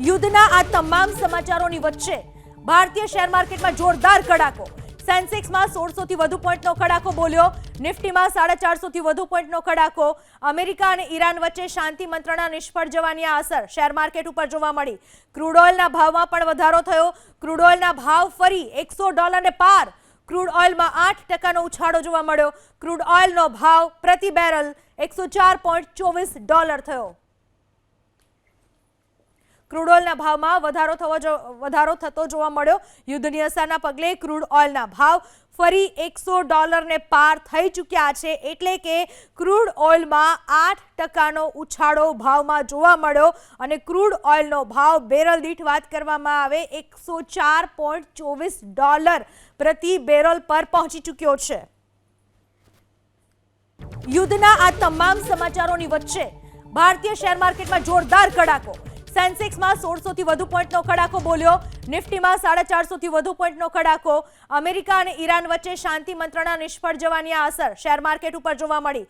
યુદ્ધના આ તમામ સમાચારોની વચ્ચે ભારતીય શેર માર્કેટમાં જોરદાર કડાકો. સેન્સેક્સમાં 1600 થી વધુ પોઈન્ટનો કડાકો બોલ્યો. નિફ્ટીમાં 450 થી વધુ પોઈન્ટનો કડાકો. અમેરિકા અને ઈરાન વચ્ચે શાંતિ મંત્રણા નિષ્ફળ જવાની આ અસર શેર માર્કેટ ઉપર જોવા મળી. ક્રૂડ ઓઇલના ભાવમાં પણ વધારો થયો. ક્રૂડ ઓઇલના ભાવ ફરી $100 પાર. ક્રૂડ ઓઇલમાં 8% ઉછાળો જોવા મળ્યો. ક્રૂડ ઓઇલનો ભાવ પ્રતિ બેરલ $104.24 થયો. ક્રૂડ ઓઇલના ભાવમાં વધારો થતો જોવા મળ્યો. યુદ્ધની અસરના પગલે ક્રૂડ ઓઇલના ભાવ ફરી $100 પાર થઈ ચૂક્યા છે. એટલે કે ક્રૂડ ઓઇલમાં 8% ઉછાળો ભાવમાં જોવા મળ્યો અને ક્રૂડ ઓઇલનો ભાવ બેરલ દીઠ વાત કરવામાં આવે $104.24 પ્રતિ બેરલ પર પહોંચી ચૂક્યો છે. યુદ્ધના આ તમામ સમાચારોની વચ્ચે ભારતીય શેર માર્કેટમાં જોરદાર કડાકો. સેન્સેક્સમાં 1600 થી વધુ પોઈન્ટનો કડાકો બોલ્યો. નિફ્ટીમાં 450 થી વધુ પોઈન્ટનો કડાકો. અમેરિકા અને ઈરાન વચ્ચે શાંતિ મંત્રણા નિષ્ફળ જવાની આ અસર શેર માર્કેટ ઉપર જોવા મળી.